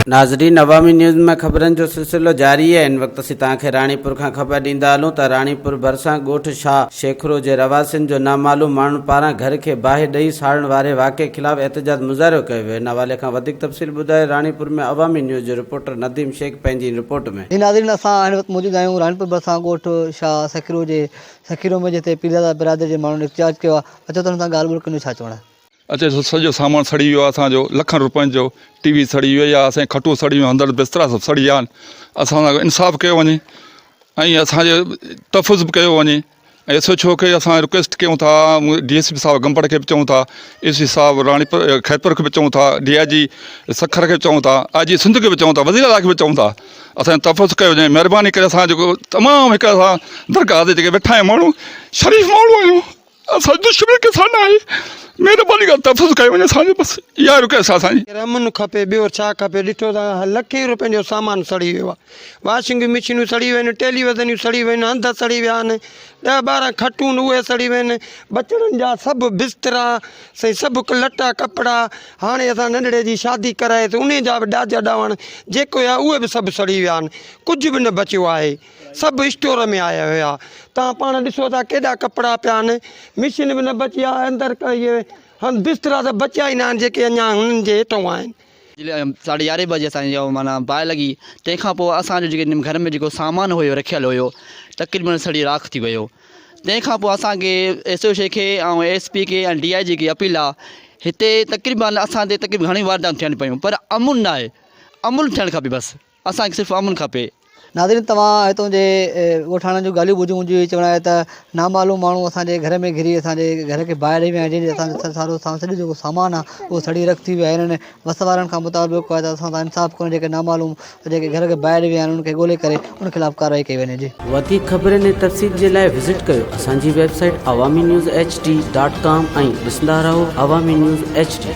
नाज़रीन, अवामी न्यूज़ में खबरन जो सिलसिलो जारी है। इन वक्त असीं तव्हांखे राणीपुर खां ख़बर ॾींदा हलूं त राणीपुर भरिसां ॻोठ शाह शेखरो जे रवासियुनि जो नामालूम माण्हुनि पारां घर खे बाहि ॾेई साड़ण वारे वाक़े ख़िलाफ़ एहतजाज मुज़ाहिरो कयो वियो। इन हवाले खां वधीक तफ़सील ॿुधाए राणीपुर में अवामी न्यूज़ जो रिपोर्टर नदीम शेख पंहिंजी रिपोर्ट में। नाज़रीन, असां हिन वक़्तु मौजूदु आहियूं राणीपुर भरिसां ॻोठ शाह शेखरो में जिते पीरज़ादा बिरादरी जे माण्हुनि एहतजाज कयो आहे। अचो त हुन सां ॻाल्हि ॿोल कंदो, छा चवणु आहे? अचे सॼो सामान सड़ी वियो आहे असांजो, लखनि रुपयनि जो टीवी सड़ी वई आहे, असांजी खटूं सड़ी वियूं, हंधि बिस्तरा सभु सड़ी विया आहिनि। असां सां इंसाफ़ु कयो वञे ऐं असांजे तफ़ुज़ बि कयो वञे। ऐं एसो छो के असां रिक्वेस्ट कयूं था DSP साहिबु गंबड़ खे बि चऊं था, AC साहिबु राणीपुर खैरपुर खे बि चऊं था, DIG सखर खे बि चऊं था, IG सिंध खे बि चऊं था, वज़ीर आला खे बि चऊं था। असांजो तफ़ुज़ कयो वञे, महिरबानी करे। असां जेको तमामु हिकु असां दरगाह ते जेके वेठा आहियूं माण्हू, शरीफ़ माण्हू आहियूं, असां दुश्मन किसान आहे, महिरबानी करे तफ़ुज़ कयो वञे असांजो। बसि इहा रिक्वेस्ट आहे असांजी। अमन खपे, ॿियो छा खपे? ॾिठो त लखे रुपयनि जो सामान सड़ी वियो आहे। वॉशिंग मशीनूं सड़ी वियूं आहिनि, टेलीविज़नियूं सड़ी वियूं आहिनि, हंध सड़ी विया आहिनि, 10-12 खटूं उहे सड़ी वियूं आहिनि, बचड़नि जा सभु बिस्तरा सही, सभु लटा कपिड़ा। हाणे असां नंढड़े जी शादी कराए त उन जा बि ॾाजा ॾावण जेको आहे उहे बि सभु सड़ी विया आहिनि, कुझु बि न बचियो आहे, सभु स्टोर में आया हुया। तव्हां पाण ॾिसो था केॾा कपिड़ा पिया आहिनि, मशीन बि न बची आहे, अंदरि इहे हंधि बिस्तरा त बचिया ई न आहिनि जेके अञा हुननि जे हेठां आहिनि। 11:30 बजे असांजी माना बाहि लॻी। तंहिंखां पोइ असांजो जेके घर में जेको सामान हुयो रखियलु हुयो तक़रीबन सड़ी राख थी वियो। तंहिंखां पोइ असांखे SO खे ऐं SP खे ऐं DIG खे अपील आहे, हिते तक़रीबन असां ते तक़रीबन घणी वारदातूं थियनि पियूं, पर अमुन न आहे, अमुन थियणु खपे। बसि असांखे सिर्फ़ु अमुन खपे। नाज़रीन, तव्हां हितां जे ॻोठाणनि जूं ॻाल्हियूं ॿुधियूं, मुंहिंजी चवणु आहे त नामालूम माण्हू असांजे घर में घिरी असांजे घर खे बाहि ॾेई विया आहिनि, जंहिंजे असांजो सॼो जेको सामान आहे उहो सड़ी रख थी वियो आहे। हिननि वस वारनि खां मुताबिक़ आहे त असां सां इंसाफ़ु कयूं, जेके नामालूम जेके घर खे बाहि ॾेई विया आहिनि उनखे ॻोल्हे करे उन ख़िलाफ़ु कार्रवाई कई वञे। जी, वधीक ख़बरनि ऐं तफ़सील जे लाइ विज़िट कयो असांजी वेबसाइट awamiNewsHD.com ऐं ॾिसंदा रहो अवामी न्यूज़ HD।